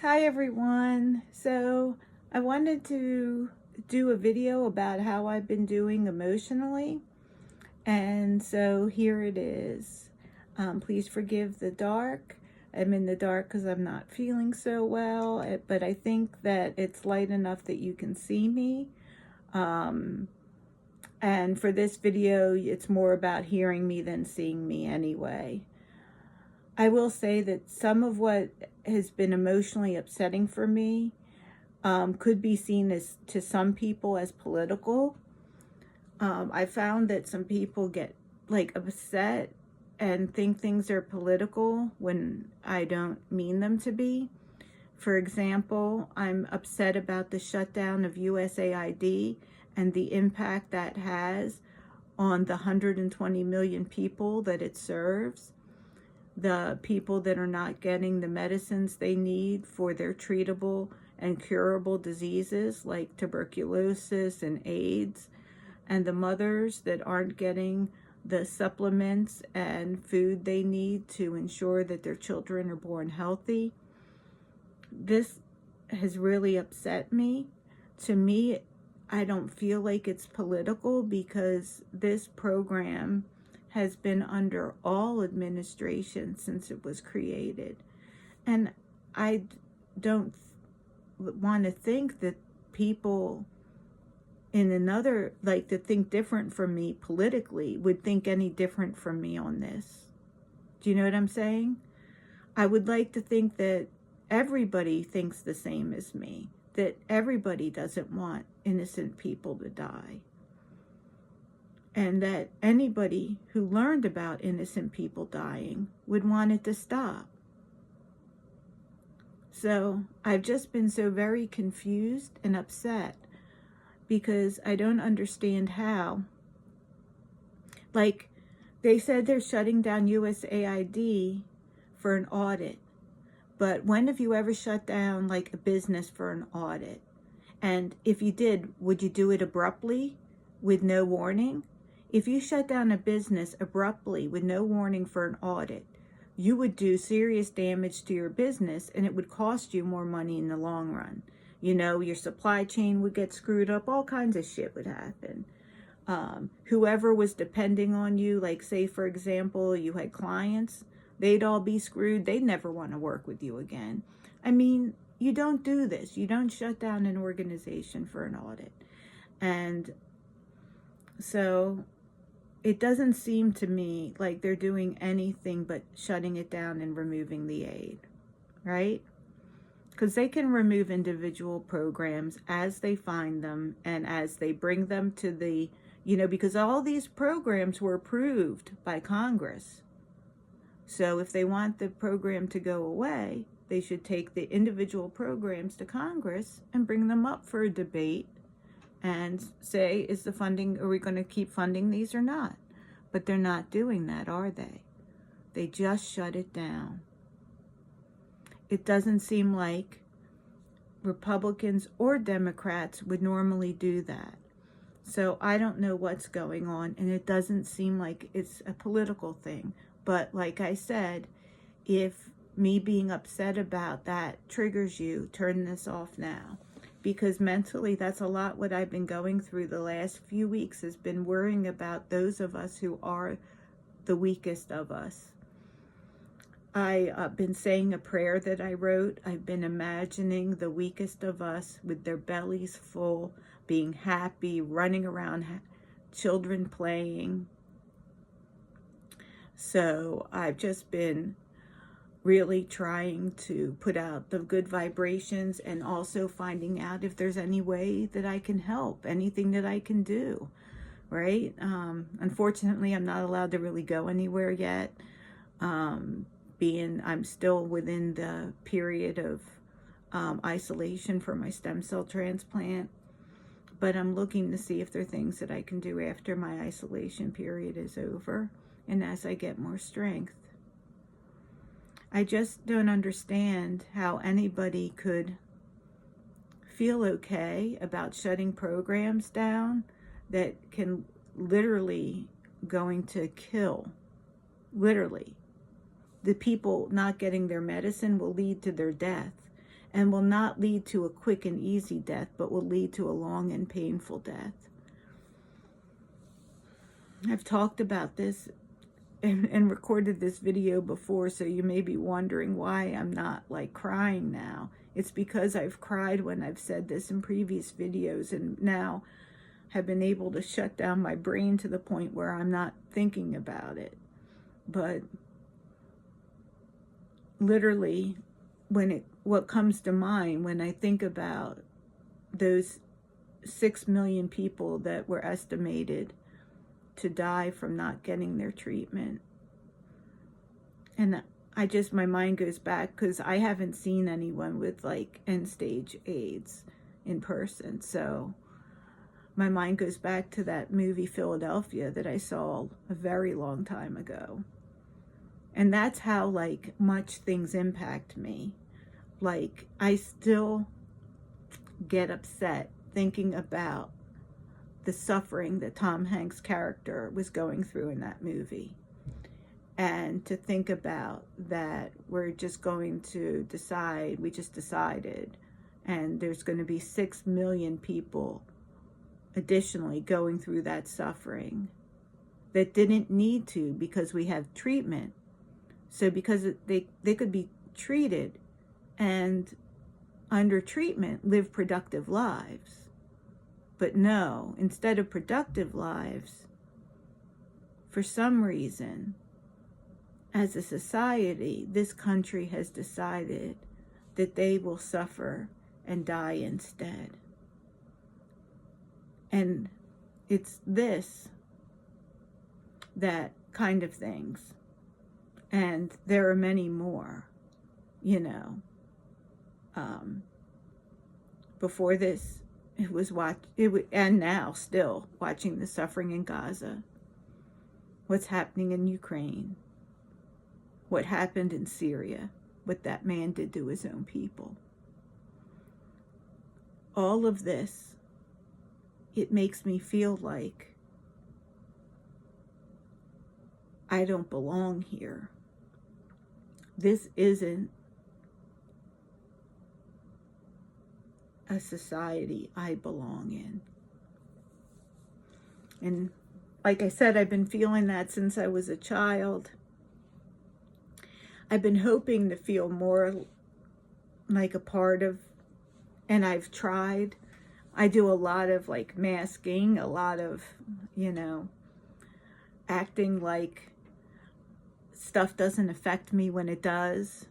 Hi everyone. So I wanted to do a video about how I've been doing emotionally. And so here it is. Please forgive the dark. I'm in the dark because I'm not feeling so well, but I think that it's light enough that you can see me. And for this video, it's more about hearing me than seeing me anyway. I will say that some of what has been emotionally upsetting for me could be seen as, to some people, as political. I found that some people get like upset and think things are political when I don't mean them to be. For example, I'm upset about the shutdown of USAID and the impact that has on the 120 million people that it serves, the people that are not getting the medicines they need for their treatable and curable diseases like tuberculosis and AIDS, and the mothers that aren't getting the supplements and food they need to ensure that their children are born healthy. This has really upset me. To me, I don't feel like it's political because this program has been under all administrations since it was created. And I don't want to think that people in another, like, that think different from me politically would think any different from me on this. Do you know what I'm saying? I would like to think that everybody thinks the same as me, that everybody doesn't want innocent people to die, and that anybody who learned about innocent people dying would want it to stop. So I've just been so very confused and upset because I don't understand how. Like, they said they're shutting down USAID for an audit. But when have you ever shut down like a business for an audit? And if you did, would you do it abruptly with no warning? If you shut down a business abruptly with no warning for an audit, you would do serious damage to your business, and it would cost you more money in the long run. You know, your supply chain would get screwed up, all kinds of shit would happen. Whoever was depending on you, like say for example, you had clients, they'd all be screwed. They'd never want to work with you again. I mean, you don't do this. You don't shut down an organization for an audit. And so it doesn't seem to me like they're doing anything but shutting it down and removing the aid, right? Because they can remove individual programs as they find them and as they bring them to the, because all these programs were approved by Congress. So if they want the program to go away, they should take the individual programs to Congress and bring them up for a debate and say, are we going to keep funding these or not? But they're not doing that, are they? They just shut it down. It doesn't seem like Republicans or Democrats would normally do that. So I don't know what's going on, and it doesn't seem like it's a political thing. But like I said, if me being upset about that triggers you, turn this off now. Because mentally, that's a lot what I've been going through the last few weeks, has been worrying about those of us who are the weakest of us. I've been saying a prayer that I wrote. I've been imagining the weakest of us with their bellies full, being happy, running around, children playing. So I've just been really trying to put out the good vibrations and also finding out if there's any way that I can help, anything that I can do, right? Unfortunately, I'm not allowed to really go anywhere yet. I'm still within the period of isolation for my stem cell transplant, but I'm looking to see if there are things that I can do after my isolation period is over and as I get more strength. I just don't understand how anybody could feel okay about shutting programs down that can literally going to kill, literally. The people not getting their medicine will lead to their death. and will not lead to a quick and easy death, but will lead to a long and painful death. I've talked about this and recorded this video before, so you may be wondering why I'm not like crying now. It's because I've cried when I've said this in previous videos, and now have been able to shut down my brain to the point where I'm not thinking about it. But literally, what comes to mind when I think about those 6 million people that were estimated to die from not getting their treatment, and my mind goes back, because I haven't seen anyone with like end-stage AIDS in person, so my mind goes back to that movie Philadelphia that I saw a very long time ago. And that's how like much things impact me. Like, I still get upset thinking about the suffering that Tom Hanks' character was going through in that movie. And to think about that we just decided, and there's going to be 6 million people additionally going through that suffering that didn't need to, because we have treatment. So because they could be treated and under treatment live productive lives. But no, instead of productive lives, for some reason, as a society, this country has decided that they will suffer and die instead. And it's that kind of things. And there are many more, Before this, and now still watching the suffering in Gaza, what's happening in Ukraine, what happened in Syria, what that man did to his own people. All of this, it makes me feel like I don't belong here. This isn't a society I belong in. And like I said, I've been feeling that since I was a child. I've been hoping to feel more like a part of, and I've tried. I do a lot of like masking, a lot of, acting like stuff doesn't affect me when it does,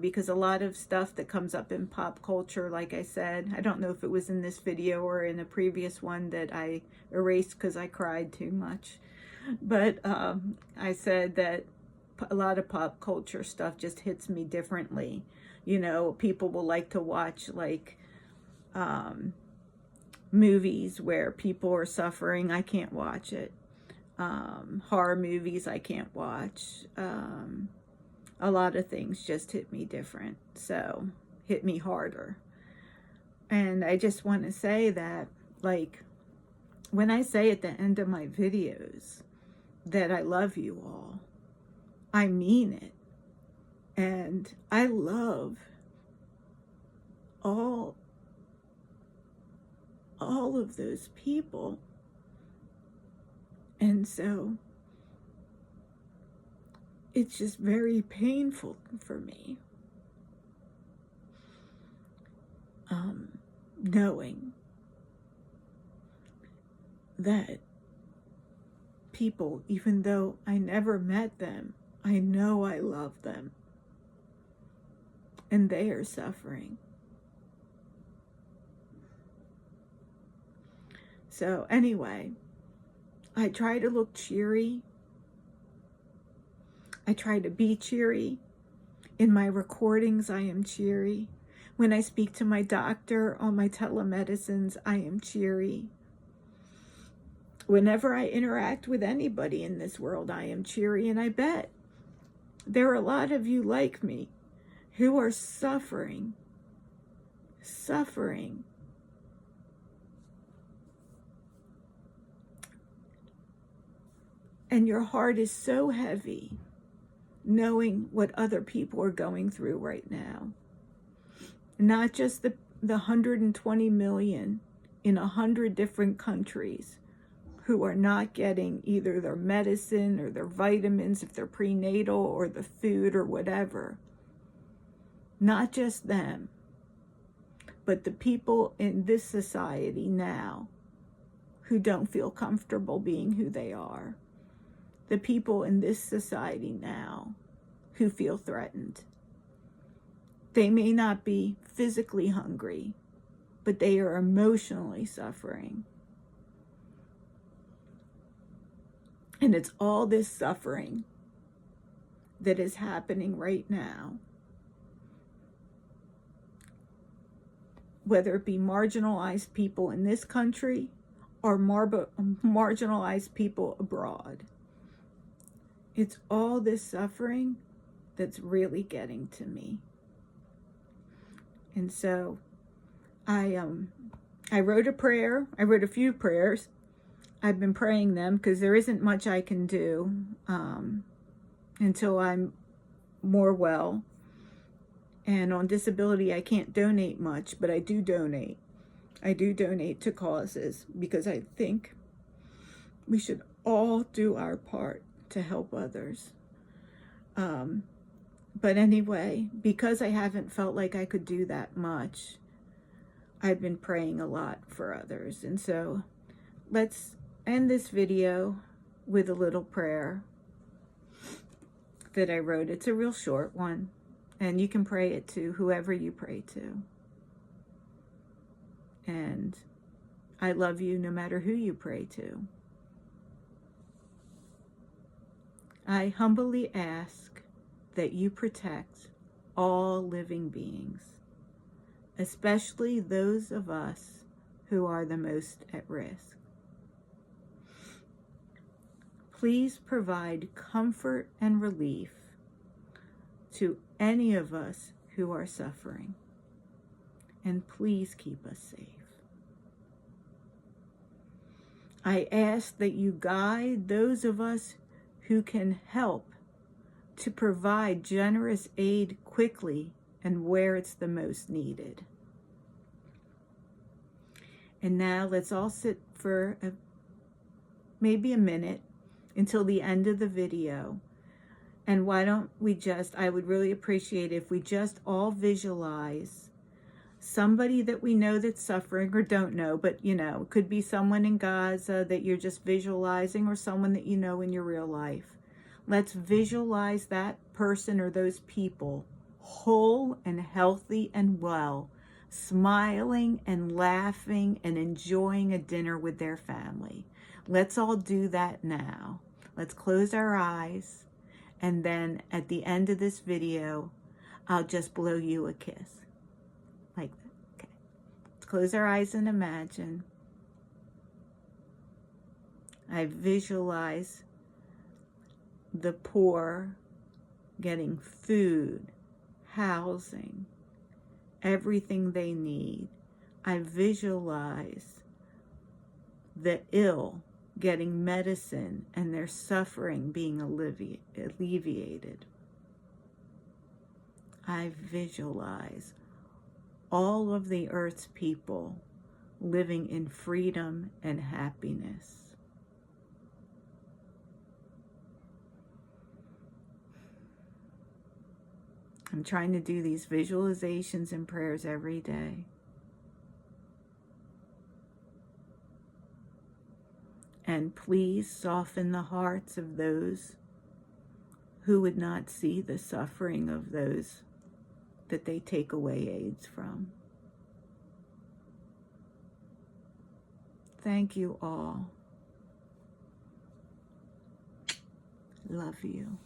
because a lot of stuff that comes up in pop culture, like I said, I don't know if it was in this video or in a previous one that I erased because I cried too much, but I said that a lot of pop culture stuff just hits me differently. People will like to watch like movies where people are suffering. I can't watch it. Horror movies I can't watch. A lot of things just hit me different, so hit me harder. And I just want to say that, like, when I say at the end of my videos that I love you all, I mean it. And I love all of those people. And so it's just very painful for me, knowing that people, even though I never met them, I know I love them, and they are suffering. So anyway, I try to look cheery. I try to be cheery. In my recordings, I am cheery. When I speak to my doctor on my telemedicines, I am cheery. Whenever I interact with anybody in this world, I am cheery. And I bet there are a lot of you like me who are suffering. And your heart is so heavy knowing what other people are going through right now. not just the 120 million in 100 different countries who are not getting either their medicine or their vitamins, if they're prenatal, or the food or whatever. Not just them, but the people in this society now who don't feel comfortable being who they are. The people in this society now who feel threatened. They may not be physically hungry, but they are emotionally suffering. And it's all this suffering that is happening right now. Whether it be marginalized people in this country or marginalized people abroad. It's all this suffering that's really getting to me. And so I wrote a prayer. I wrote a few prayers. I've been praying them because there isn't much I can do until I'm more well. And on disability, I can't donate much, but I do donate. I do donate to causes because I think we should all do our part to help others. But anyway, because I haven't felt like I could do that much, I've been praying a lot for others. And so let's end this video with a little prayer that I wrote. It's a real short one, and you can pray it to whoever you pray to. And I love you no matter who you pray to. I humbly ask that you protect all living beings, especially those of us who are the most at risk. Please provide comfort and relief to any of us who are suffering, and please keep us safe. I ask that you guide those of us who can help to provide generous aid quickly and where it's the most needed. And now let's all sit for maybe a minute until the end of the video. And why don't we just, I would really appreciate if we just all visualize somebody that we know that's suffering, or don't know, but you know, it could be someone in Gaza that you're just visualizing, or someone that you know in your real life. Let's visualize that person or those people whole and healthy and well, smiling and laughing and enjoying a dinner with their family. Let's all do that now. Let's close our eyes, and then at the end of this video, I'll just blow you a kiss. Like that. Okay. Let's close our eyes and imagine. I visualize the poor getting food, housing, everything they need. I visualize the ill getting medicine and their suffering being alleviated. I visualize all of the earth's people living in freedom and happiness. I'm trying to do these visualizations and prayers every day. And please soften the hearts of those who would not see the suffering of those that they take away aids from. Thank you all. Love you.